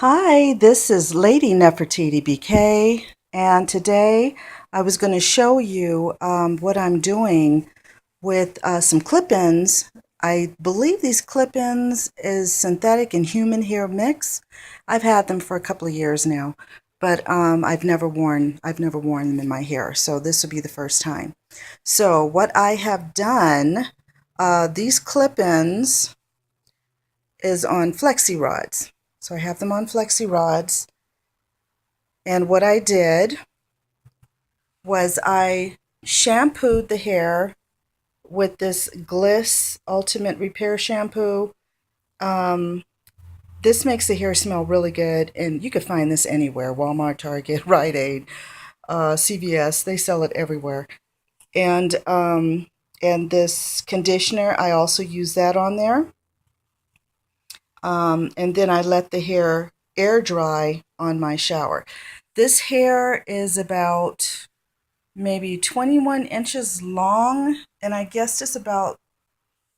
Hi, this is Lady Nefertiti BK, and today I was going to show you what I'm doing with some clip-ins. I believe these clip-ins is synthetic and human hair mix. I've had them for a couple of years now, but I've never worn them in my hair, so this will be the first time. So what I have done, these clip-ins is on flexi rods. So I have them on flexi rods. And what I did was I shampooed the hair with this Gliss Ultimate Repair Shampoo. Um, this makes the hair smell really good, and you could find this anywhere: Walmart, Target, Rite Aid, CVS. They sell it everywhere. And this conditioner, I also use that on there. And then I let the hair air dry on my shower. This hair is about maybe 21 inches long, and I guess it's about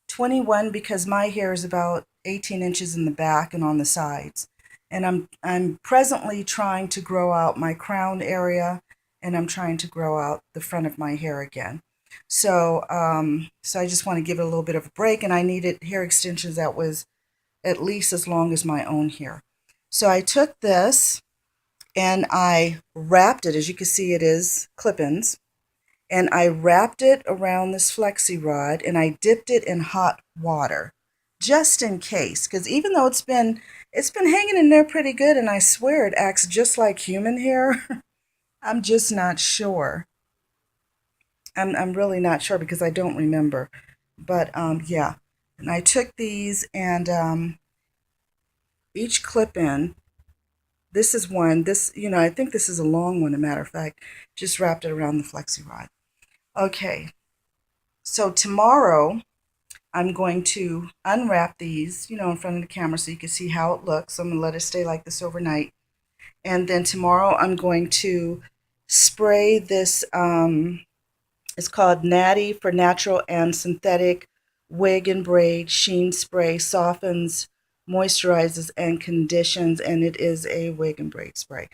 21 because my hair is about 18 inches in the back and on the sides. And I'm presently trying to grow out my crown area, and I'm trying to grow out the front of my hair again. So I just want to give it a little bit of a break, and I needed hair extensions that was at least as long as my own hair. So I took this and I wrapped it. As you can see, it is clip-ins. And I wrapped it around this flexi rod and I dipped it in hot water just in case, because even though it's been hanging in there pretty good, and I swear it acts just like human hair. I'm just not sure. I'm really not sure because I don't remember. But yeah. And I took these and each clip in, this is one, I think this is a long one, a matter of fact, just wrapped it around the flexi rod. Okay, so tomorrow I'm going to unwrap these, in front of the camera so you can see how it looks. I'm going to let it stay like this overnight. And then tomorrow I'm going to spray this, it's called Natty for Natural and Synthetic Wig and Braid Sheen Spray. Softens, moisturizes, and conditions, and it is a wig and braid spray.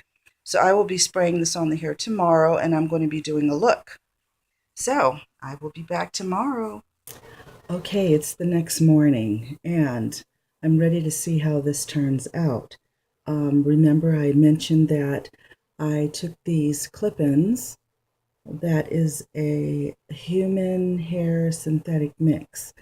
So I will be spraying this on the hair tomorrow, and I'm going to be doing a look. So I will be back tomorrow. Okay, it's the next morning, and I'm ready to see how this turns out. Remember, I mentioned that I took these clip-ins. That is a human hair synthetic mix,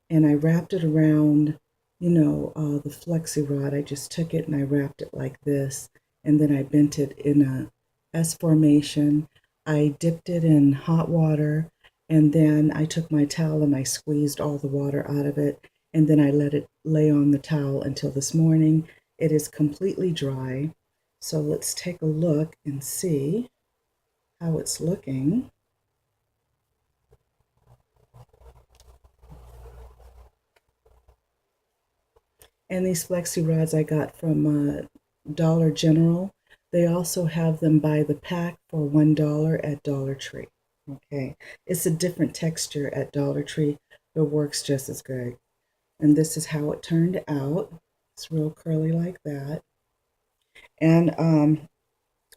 and I wrapped it around, the flexi rod. I just took it and I wrapped it like this, and then I bent it in a S formation. I dipped it in hot water, and then I took my towel and I squeezed all the water out of it, and then I let it lay on the towel until this morning. It is completely dry. So let's take a look and see how it's looking. And these flexi rods I got from Dollar General. They also have them by the pack for $1 at Dollar Tree. Okay, it's a different texture at Dollar Tree, but works just as good. And this is how it turned out. It's real curly like that. And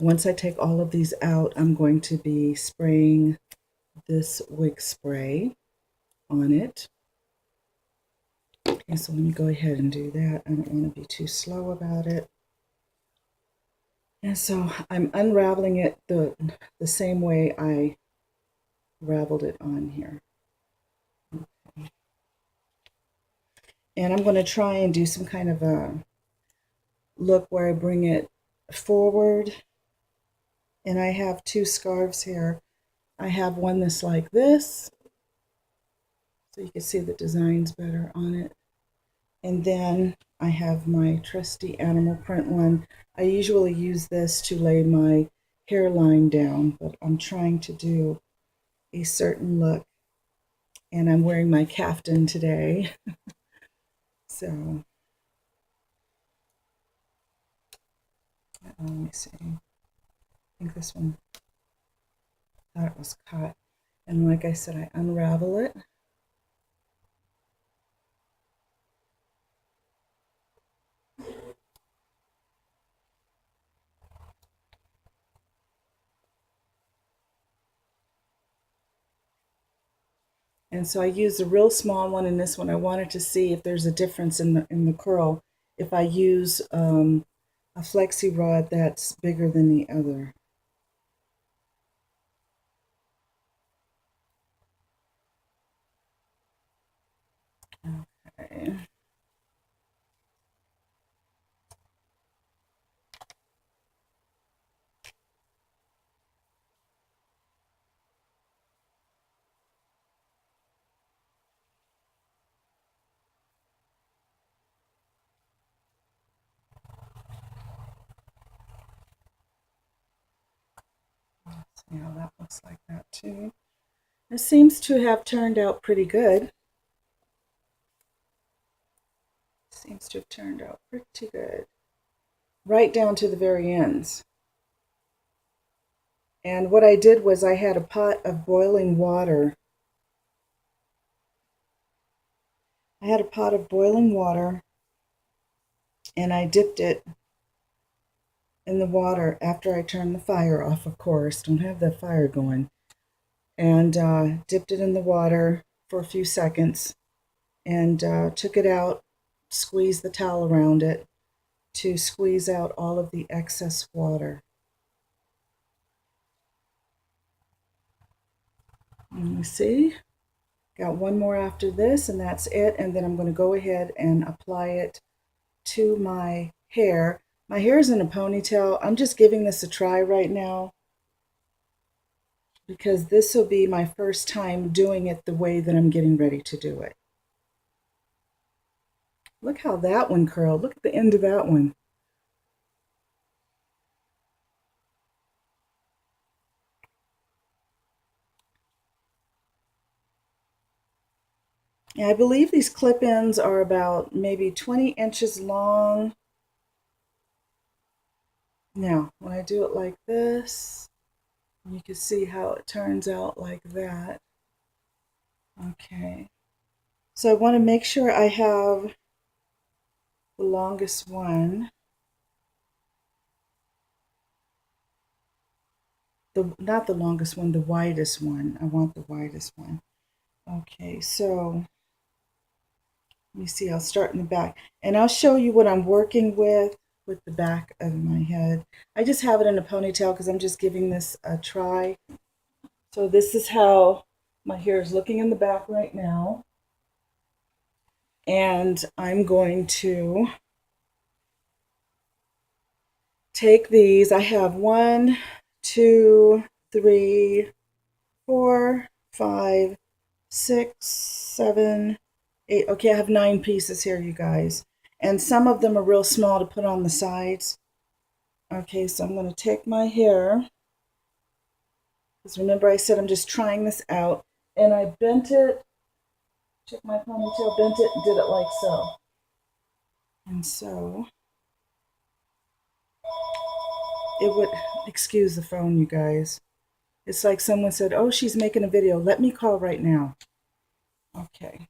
once I take all of these out, I'm going to be spraying this wig spray on it. Okay, so let me go ahead and do that. I don't want to be too slow about it. And so I'm unraveling it the same way I raveled it on here. Okay. And I'm going to try and do some kind of a look where I bring it forward. And I have two scarves here. I have one that's like this, so you can see the designs better on it. And then I have my trusty animal print one. I usually use this to lay my hairline down, but I'm trying to do a certain look. And I'm wearing my caftan today. So, let me see. I think this one, thought it was caught. And like I said, I unravel it. And so I used a real small one in this one. I wanted to see if there's a difference in the curl if I use a flexi rod that's bigger than the other. Okay. Let's see how that looks like that too. It seems to have turned out pretty good. Seems to have turned out pretty good. Right down to the very ends. And what I did was I had a pot of boiling water. I had a pot of boiling water and I dipped it in the water after I turned the fire off, of course. Don't have the fire going. And dipped it in the water for a few seconds and took it out, squeezed the towel around it to squeeze out all of the excess water. And you see, got one more after this, and that's it. And then I'm going to go ahead and apply it to my hair. My hair is in a ponytail. I'm just giving this a try right now because this will be my first time doing it the way that I'm getting ready to do it. Look how that one curled. Look at the end of that one. Yeah, I believe these clip-ins are about maybe 20 inches long. Now, when I do it like this, you can see how it turns out like that. Okay. So I want to make sure I have the longest one. Not the longest one, the widest one. I want the widest one. Okay, so let me see, I'll start in the back. And I'll show you what I'm working with the back of my head. I just have it in a ponytail because I'm just giving this a try. So this is how my hair is looking in the back right now. And I'm going to take these. I have 1, 2, 3, 4, 5, 6, 7, 8. Okay, I have 9 pieces here, you guys. And some of them are real small to put on the sides. Okay, so I'm going to take my hair. Because remember I said I'm just trying this out. And I bent it, took my ponytail, bent it, and did it like so. And so it would, excuse the phone, you guys. It's like someone said, oh, she's making a video. Let me call right now. Okay.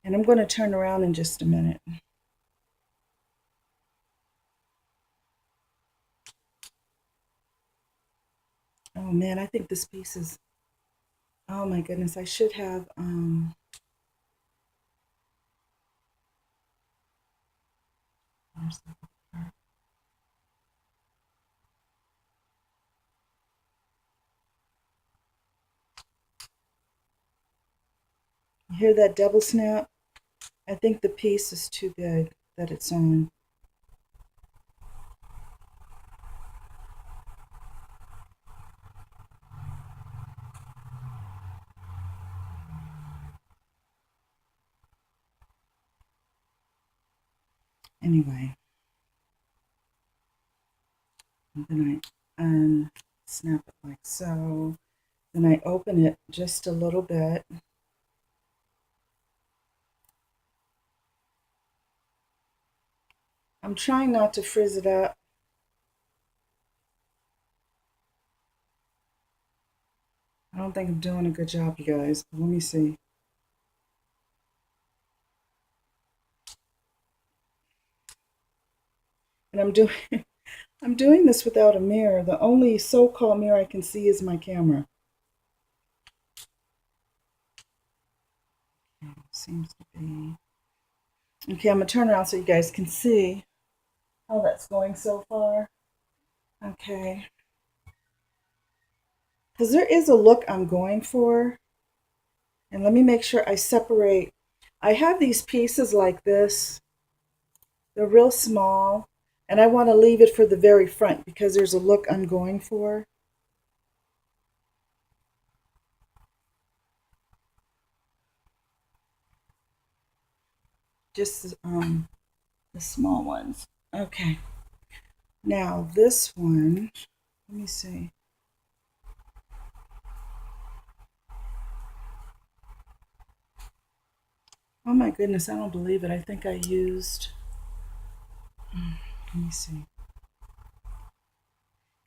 And I'm going to turn around in just a minute. Oh man, I think this piece is, oh my goodness, I should have, where's that part? You hear that double snap? I think the piece is too big that it's on. Anyway, and then I snap it like so. Then I open it just a little bit. I'm trying not to frizz it up. I don't think I'm doing a good job, you guys, but let me see. And I'm doing I'm doing this without a mirror. The only so-called mirror I can see is my camera. Seems to be. Okay, I'm going to turn around so you guys can see how that's going so far. Okay. Because there is a look I'm going for. And let me make sure I separate. I have these pieces like this. They're real small. And I want to leave it for the very front because there's a look I'm going for. Just the small ones. Okay. Now this one, let me see. Oh my goodness, I don't believe it. I think I used, let me see.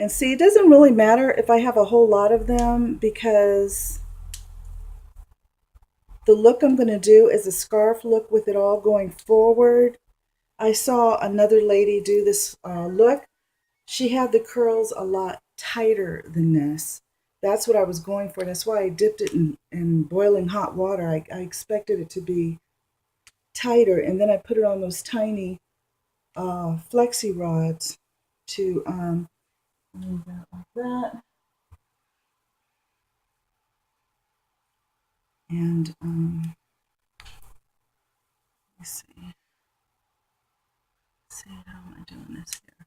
And see, it doesn't really matter if I have a whole lot of them because the look I'm going to do is a scarf look with it all going forward. I saw another lady do this look. She had the curls a lot tighter than this. That's what I was going for. That's why I dipped it in boiling hot water. I expected it to be tighter. And then I put it on those tiny flexi rods to move that like that. And let's see. Let's see, how am I doing this here?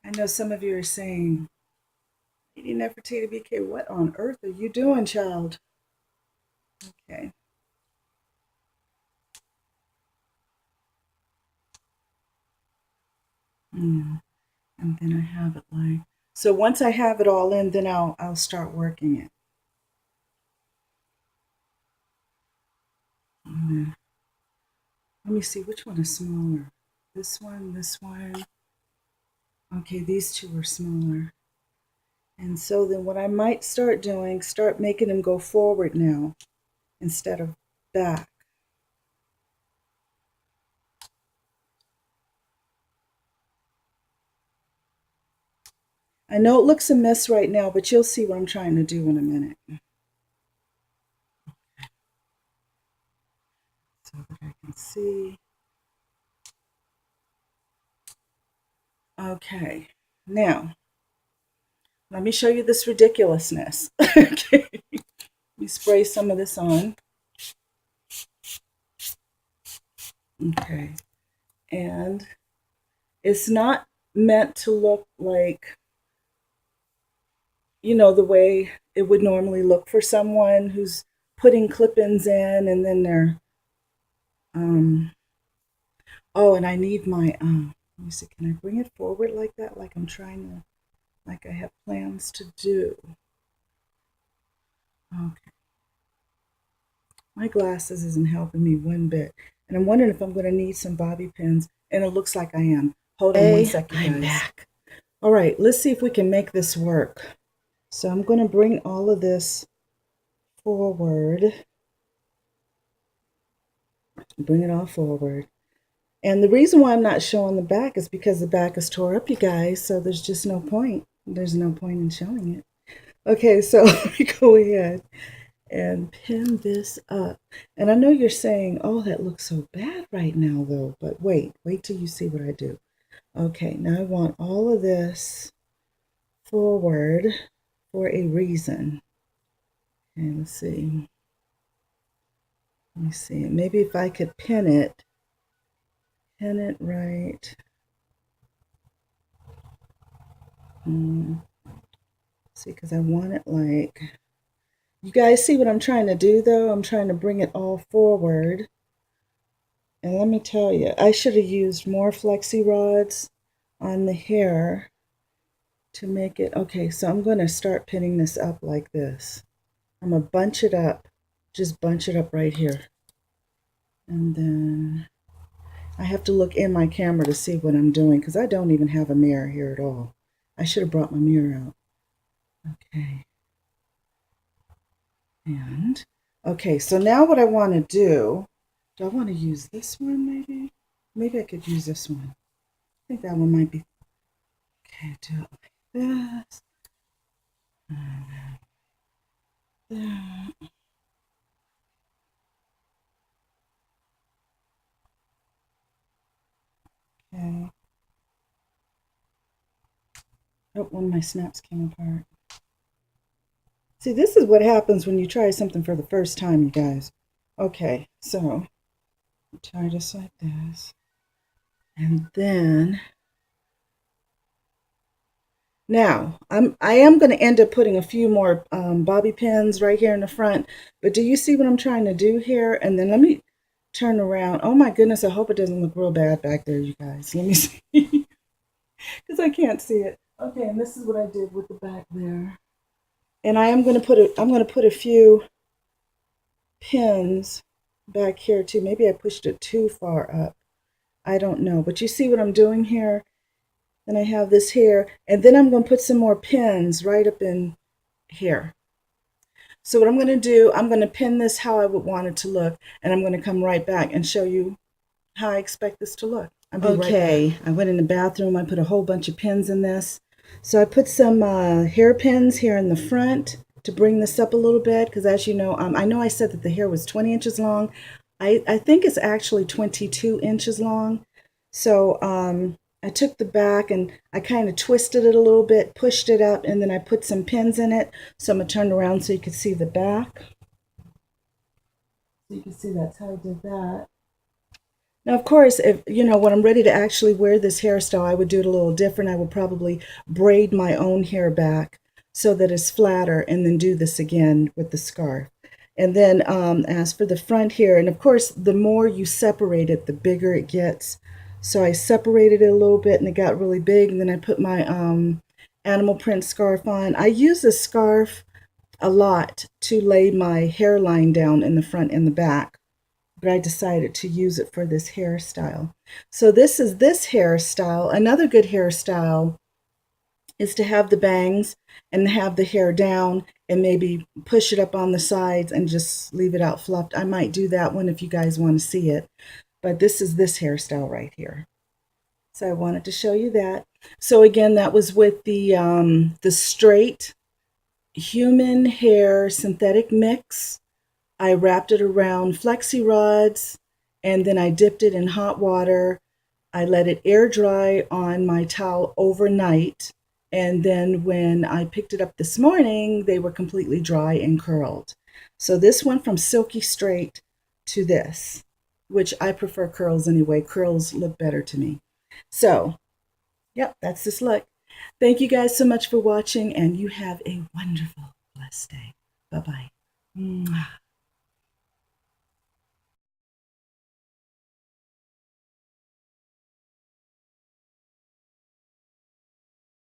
I know some of you are saying, Lady Nefertiti BK, what on earth are you doing, child? Okay. Yeah. And then I have it like, so once I have it all in, then I'll start working it. Let me see, which one is smaller? This one, this one. Okay, these two are smaller. And so then what I might start doing, start making them go forward now instead of back. I know it looks a mess right now, but you'll see what I'm trying to do in a minute. So that I can see. Okay, now let me show you this ridiculousness. Okay, let me spray some of this on. Okay, and it's not meant to look like, you know, the way it would normally look for someone who's putting clip-ins in and then they're, oh, and I need my, let me see, can I bring it forward like that? Like I'm trying to, like I have plans to do. Okay. My glasses isn't helping me one bit. And I'm wondering if I'm going to need some bobby pins. And it looks like I am. Hold on one second, guys. I'm back. All right, let's see if we can make this work. So I'm going to bring all of this forward. Bring it all forward. And the reason why I'm not showing the back is because the back is tore up, you guys. So there's just no point. There's no point in showing it. Okay, so let me go ahead and pin this up. And I know you're saying, oh, that looks so bad right now, though. But wait till you see what I do. Okay, now I want all of this forward for a reason. Okay, let's see. Let me see. Maybe if I could pin it right. See, because I want it like, you guys see what I'm trying to do though? I'm trying to bring it all forward. And let me tell you, I should have used more flexi rods on the hair to make it. Okay, so I'm going to start pinning this up like this. I'm going to bunch it up, just bunch it up right here. And then I have to look in my camera to see what I'm doing because I don't even have a mirror here at all. I should have brought my mirror out. Okay. And, okay, so now what I want to do I want to use this one maybe? Maybe I could use this one. I think that one might be. Okay, do it like this. And then that. Okay. Oh, one of my snaps came apart. See, this is what happens when you try something for the first time, you guys. Okay, so tie this like this. And then now I am going to end up putting a few more bobby pins right here in the front. But do you see what I'm trying to do here? And then let me turn around. Oh my goodness, I hope it doesn't look real bad back there, you guys. Let me see. Because I can't see it. Okay, and this is what I did with the back there. And I'm going to put a few pins back here too. Maybe I pushed it too far up. I don't know. But you see what I'm doing here? Then I have this here. And then I'm going to put some more pins right up in here. So what I'm going to do, I'm going to pin this how I would want it to look. And I'm going to come right back and show you how I expect this to look. Okay, I went in the bathroom. I put a whole bunch of pins in this. So I put some hair pins here in the front to bring this up a little bit because as you know I said that the hair was 20 inches long. I think it's actually 22 inches long. So I took the back and I kind of twisted it a little bit, pushed it up, and then I put some pins in it. So I'm going to turn around so you can see the back. So you can see that's how I did that. Now, of course, if when I'm ready to actually wear this hairstyle, I would do it a little different. I would probably braid my own hair back so that it's flatter and then do this again with the scarf. And then as for the front here, and of course, the more you separate it, the bigger it gets. So I separated it a little bit and it got really big. And then I put my animal print scarf on. I use this scarf a lot to lay my hairline down in the front and the back, but I decided to use it for this hairstyle. So this is this hairstyle. Another good hairstyle is to have the bangs and have the hair down and maybe push it up on the sides and just leave it out fluffed. I might do that one if you guys want to see it. But this is this hairstyle right here. So I wanted to show you that. So again, that was with the straight human hair synthetic mix. I wrapped it around flexi rods and then I dipped it in hot water. I let it air dry on my towel overnight. And then when I picked it up this morning, they were completely dry and curled. So this went from silky straight to this, which I prefer curls anyway. Curls look better to me. So, yep, that's this look. Thank you guys so much for watching, and you have a wonderful, blessed day. Bye-bye. Mwah.